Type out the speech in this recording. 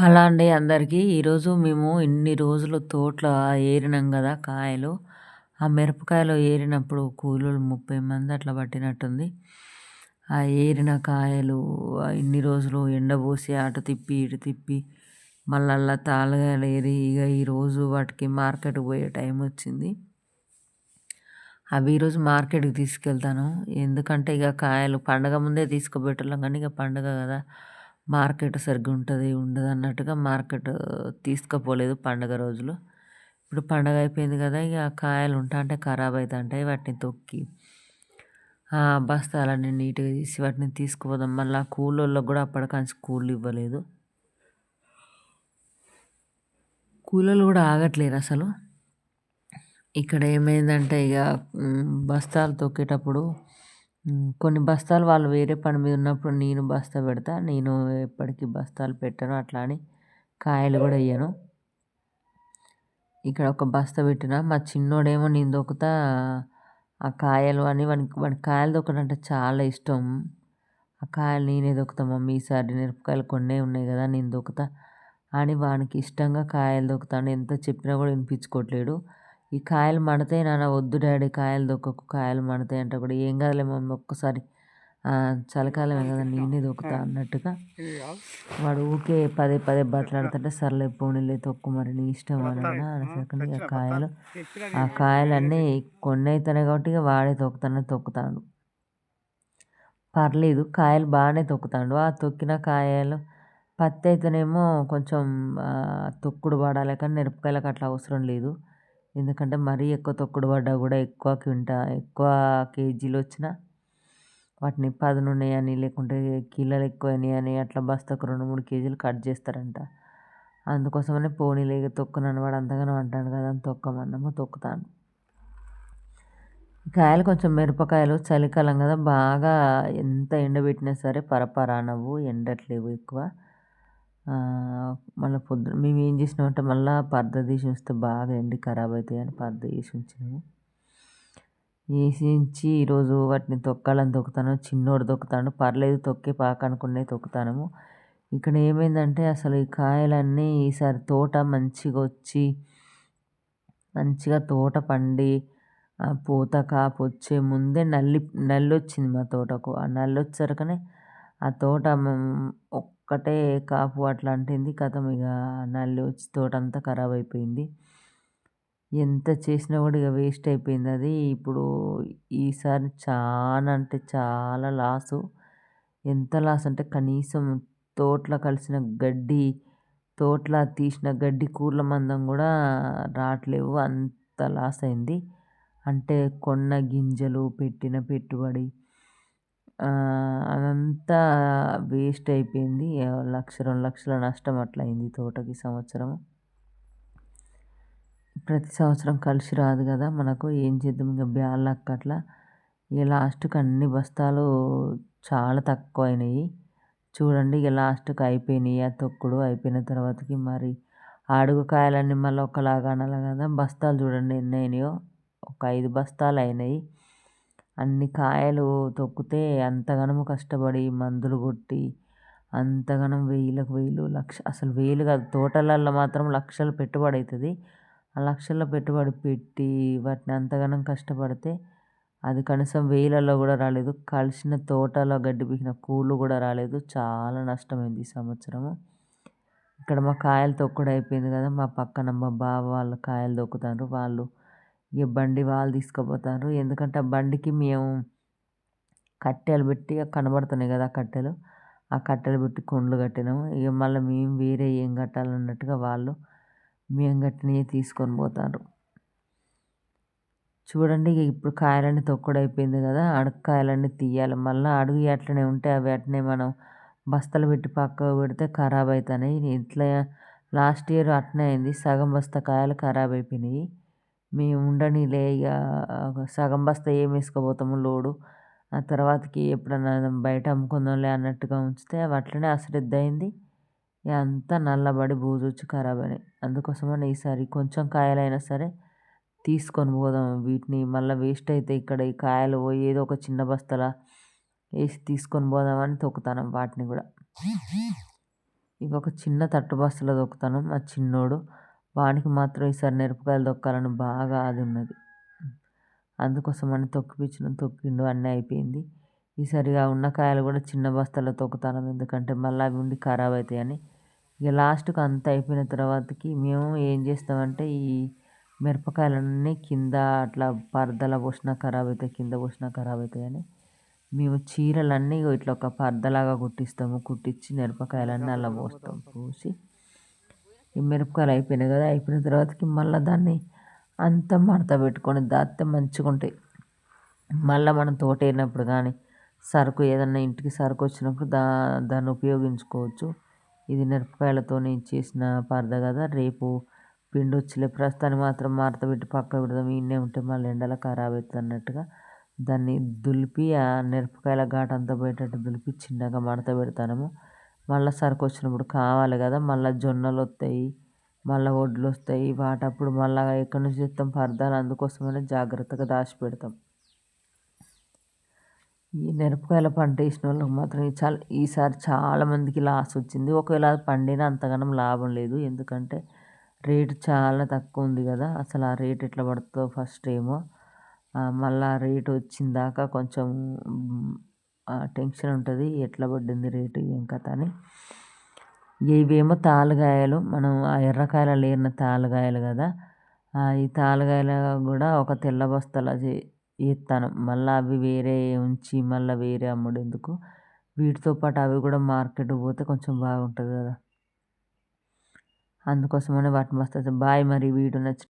Hello అండి అందరికీ. ఈరోజు మేము ఇన్ని రోజులు తోటలో ఏరినాం గదా కాయలు. ఆ మిరపకాయలు ఏరినప్పుడు కూలోళ్ళు 30 మంది అట్లా పట్టినట్టుంది. ఆ ఏరిన కాయలు ఇన్ని రోజులు ఎండబోసి అటు తిప్పి, ఇటు తిప్పి మళ్ళా తాలుగాయలు ఏరి ఇగ ఈరోజు వాటికి మార్కెట్‌కి పోయే టైం వచ్చింది. అవి ఈరోజు మార్కెట్‌కి తీసుకెళ్తాను. ఎందుకంటే ఇగ కాయలు పండగ ముందే తీసుకుపోయేటోళ్ళం గానీ, ఇగ పండగ గదా! మార్కెట్ సరిగ్గా ఉంటది, ఉండదన్నట్టుగా మార్కెట్ తీసుకపోలేదు పండగ రోజులు. ఇప్పుడు పండగ అయిపోయింది గదా! ఇగ కాయలు ఉంటాంటే ఖరాబ్ అయితాంటాయి. వాటిని తొక్కి బస్తాలన్నీ నీట్‌గా తీసి వాటిని తీసుకుపోదాం. మళ్ళా కూలోళ్ళకి గూడా అప్పటికాంచి కూలీలు ఇవ్వలేదు. కూలోళ్ళు గూడా ఆగట్లేరసలు. ఇక్కడ ఏమైందంటే ఇగ బస్తాలు తొక్కేటప్పుడు కొన్ని బస్తాలు వాళ్ళు వేరే పని మీద ఉన్నప్పుడు నేను బస్తా పెడతా. నేను ఎప్పటికి బస్తాలు పెట్టను. అట్లా అని కాయలు గూడా ఎయ్యను. ఇక్కడ ఒక బస్తా పెట్టిన. మా చిన్నోడేమో నేను తొక్కుతా ఆ కాయలు అని వానికి కాయలు తొక్కడం అంటే చాలా ఇష్టం. ఆ కాయలు నేనే తొక్కుతా మమ్మీ ఈసారి మిరపకాయలు కొన్నే ఉన్నాయి గదా! నేను తొక్కుతా అని వానికి ఇష్టంగా కాయలు తొక్కుతాండు. ఎంత చెప్పినా గూడా వినిపించుకోవట్లేడు. ఈ కాయలు మడతాయి నాన్న వద్దు డాడీ కాయలు తొక్కకు కాయలు మడతాయి అంటే కూడా ఏం కాదులే మమ్మీ ఒక్కసారి చలికాలమే కదా నేనే తొక్కుతా అన్నట్టుగా వాడు ఊకే పదే పదే బట్లాడుతుంటే సర్లే పోనీలే తొక్కు మరి నీ ఇష్టం అని అన్నా అనేసరికి ఇక కాయలు ఆ కాయలన్నీ కొన్ని అవుతున్నాయి కాబట్టి ఇక వాడే తొక్కుతాడు. పర్లేదు కాయలు బాగానే తొక్కుతాడు. ఆ తొక్కిన కాయలు పత్తి అయితేనేమో కొంచెం తొక్కుడు పడాలి కానీ మిరపకాయలకు అట్లా అవసరం లేదు. ఎందుకంటే మరీ ఎక్కువ తొక్కుడు పడ్డా కూడా ఎక్కువ కేజీలు వచ్చినా వాటిని పదునున్నాయని లేకుంటే కిలోలు ఎక్కువైనాయని అట్లా బస్తాకు 2, 3 కేజీలు కట్ చేస్తారంట. అందుకోసమనే పోనీలే ఇక తొక్కనని వాడు అంతగానో అంటాడు కదా అని తొక్కమన్నాము తొక్కుతాను. కాయలు కొంచెం మిరపకాయలు చలికాలం కదా బాగా ఎంత ఎండబెట్టినా సరే పరపరా అనవు ఎండట్లేవు ఎక్కువ. మళ్ళీ పొద్దున మేము ఏం చేసినామంటే మళ్ళీ పరద తీసి ఉంచితే బాగా ఎండి ఖరాబ్ అవుతాయని పరద వేసి ఉంచినాము. వేసి ఉంచి ఈరోజు వాటిని తొక్కాలని తొక్కుతాను. చిన్నోడు తొక్కుతాడు పర్లేదు తొక్కే పాక అనుకునే తొక్కుతాము. ఇక్కడ ఏమైందంటే అసలు ఈ కాయలన్నీ ఈసారి తోట మంచిగా వచ్చి మంచిగా తోట పండి పూత కాపు వచ్చే ముందే నల్లి వచ్చింది మా తోటకు. ఆ నల్లి వచ్చేసరికనే ఆ తోట ఒక్కటే కాపు అట్లా అంటింది. కథం ఇక నల్లి వచ్చి తోట అంతా ఖరాబ్ అయిపోయింది. ఎంత చేసినా కూడా ఇక వేస్ట్ అయిపోయింది అది. ఇప్పుడు ఈసారి చాలా అంటే చాలా లాసు. ఎంత లాస్ అంటే కనీసం తోటలో కలిసిన గడ్డి తోటలో తీసిన గడ్డి కూర్ల మందం కూడా రావట్లేవు అంత లాస్ అయింది. అంటే కొన్న గింజలు పెట్టిన పెట్టుబడి అదంతా వేస్ట్ అయిపోయింది. 1,00,000, 2 లక్షల నష్టం అట్లా అయింది తోటకి సంవత్సరం. ప్రతి సంవత్సరం కలిసి రాదు కదా మనకు ఏం చేద్దాం ఇక బ్యాడ్ లక్ అట్లా. ఇక లాస్ట్కి అన్ని బస్తాలు చాలా తక్కువ అయినాయి. చూడండి ఇక లాస్ట్కి అయిపోయినాయి ఆ తొక్కుడు అయిపోయిన తర్వాతకి మరి అడుగు కాయలన్నీ మళ్ళీ ఒకలాగా అనాలి కదా. బస్తాలు చూడండి ఎన్ని అయినాయో ఒక 5 బస్తాలు అయినాయి. అన్ని కాయలు తొక్కితే అంతగానో కష్టపడి మందులు కొట్టి అంతగానం వేలకు వేలు అసలు వేలు కాదు తోటలలో మాత్రం లక్షలు పెట్టుబడి అవుతుంది. ఆ లక్షల్లో పెట్టుబడి పెట్టి వాటిని అంతగానం కష్టపడితే అది కనీసం వేలలో కూడా రాలేదు. కలిసిన తోటలో గడ్డి పీకిన కూళ్ళు కూడా రాలేదు. చాలా నష్టమైంది ఈ సంవత్సరము. ఇక్కడ మా కాయలు తొక్కుడు అయిపోయింది కదా మా పక్కన మా బావ వాళ్ళు కాయలు తొక్కుతారు. వాళ్ళు ఇక బండి వాళ్ళు తీసుకుపోతారు. ఎందుకంటే ఆ బండికి మేము కట్టెలు పెట్టి కనబడుతున్నాయి కదా కట్టెలు. ఆ కట్టెలు పెట్టి కొండ్లు కట్టినాము. ఇక మళ్ళీ మేము వేరే ఏం కట్టాలన్నట్టుగా వాళ్ళు మేము కట్టినవి తీసుకొని పోతారు. చూడండి ఇప్పుడు కాయలన్నీ తొక్కుడు అయిపోయింది కదా అడుగు కాయలన్నీ తీయాలి. మళ్ళీ అడుగు అట్లనే ఉంటే అవి అట్లనే మనం బస్తాలు పెట్టి పక్కకు పెడితే ఖరాబ్ అవుతున్నాయి. ఇట్లా లాస్ట్ ఇయర్ అట్నే అయింది. సగం బస్తా కాయలు ఖరాబ్ అయిపోయినాయి. మేము ఉండనీలే ఇక సగం బస్తా ఏం వేసుకుపోతాము లోడు. ఆ తర్వాతకి ఎప్పుడన్నా బయట అమ్ముకుందాంలే అన్నట్టుగా ఉంచితే అవి అట్లనే అశ్రద్ధ అయింది. ఇక అంతా నల్లబడి బూజు వచ్చి ఖరాబ్ అయినాయి. అందుకోసమని ఈసారి కొంచెం కాయలైనా సరే తీసుకొని పోదాం. వీటిని మళ్ళీ వేస్ట్ అయితే ఇక్కడ ఈ కాయలు పోయి ఏదో ఒక చిన్న బస్తాల వేసి తీసుకొని పోదామని తొక్కుతాను వాటిని కూడా. ఇంకొక చిన్న తట్టు బస్తాలో తొక్కుతాను మా చిన్నోడు. వానికి మాత్రం ఈసారి మిరపకాయలు తొక్కాలని బాగా ఆదున్నది. అందుకోసమని తొక్కిండు అన్నీ అయిపోయింది. ఈసారి ఉన్న కాయలు కూడా చిన్న బస్తాలో తొక్కుతాను, ఎందుకంటే మళ్ళీ అవి ఉండి ఖరాబ్ అవుతాయని. ఇక లాస్ట్‌కి అంతా అయిపోయిన తర్వాతకి మేము ఏం చేస్తామంటే, ఈ మిరపకాయలన్నీ కింద అట్లా పరదల పోసినా ఖరాబ్ అవుతాయి, కింద పోసినా ఖరాబ్ అవుతాయని మేము చీరలన్నీ ఇట్లా ఒక పరదలాగా కుట్టిస్తాము. కుట్టించి మిరపకాయలన్నీ అలా పోస్తాం. పోసి ఈ మిరపకాయలు అయిపోయినాయి కదా, అయిపోయిన తర్వాతకి మళ్ళీ దాన్ని అంతా మడత పెట్టుకొని దాస్తే మంచిగా ఉంటాయి. మళ్ళీ మనం తోట ఏరినప్పుడు కానీ, సరుకు ఏదన్నా ఇంటికి సరుకు వచ్చినప్పుడు దాన్ని ఉపయోగించుకోవచ్చు. ఇది మిరపకాయలతోని చేసిన పరద కదా, రేపు పిండొచ్చులే, ప్రస్తుతానికి మాత్రం మడత పెట్టి పక్కకు పెడదాం, ఈడనే ఉంటే మళ్ళీ ఎండలో ఖరాబ్ అవుతుంది అన్నట్టుగా దాన్ని దులిపి ఆ మిరపకాయల ఘాటు అంతా పోయేటట్టు దులిపి చిన్నగా మడత పెడతాము. మళ్ళీ సరుకు వచ్చినప్పుడు కావాలి కదా, మళ్ళీ జొన్నలు వస్తాయి, మళ్ళీ వడ్లు వస్తాయి, వాటప్పుడు మళ్ళీ ఎక్కడి నుంచి తెస్తాం పరదాలు, అందుకోసమనే జాగ్రత్తగా దాచిపెడతాం. ఈ మిరపకాయల పంట వేసిన వాళ్ళకి మాత్రం ఈసారి చాలామందికి లాస్ వచ్చింది. ఒకవేళ అది పండినా అంతగానం లాభం లేదు, ఎందుకంటే రేటు చాలా తక్కువ ఉంది కదా. అసలు ఆ రేట్ ఎట్లా పడుతుందో ఫస్ట్ ఏమో, మళ్ళీ ఆ రేటు వచ్చిందాక కొంచెం టెన్షన్ ఉంటుంది, ఎట్లా పడింది రేటు ఏం కథ అని. ఇవేమో తాలుగాయలు, మనం ఆ ఎర్రకాయలు ఏరిన తాలుగాయలు కదా, ఈ తాలుగాయలు కూడా ఒక తెల్ల బస్తాల ఎత్తాను. మళ్ళీ అవి వేరే ఉంచి మళ్ళీ వేరే అమ్ముడు ఎందుకు, వీటితో పాటు అవి కూడా మార్కెట్కి పోతే కొంచెం బాగుంటుంది కదా, అందుకోసమని వాటిని బస్తా. బాయ్, మరి వీడియో నచ్చి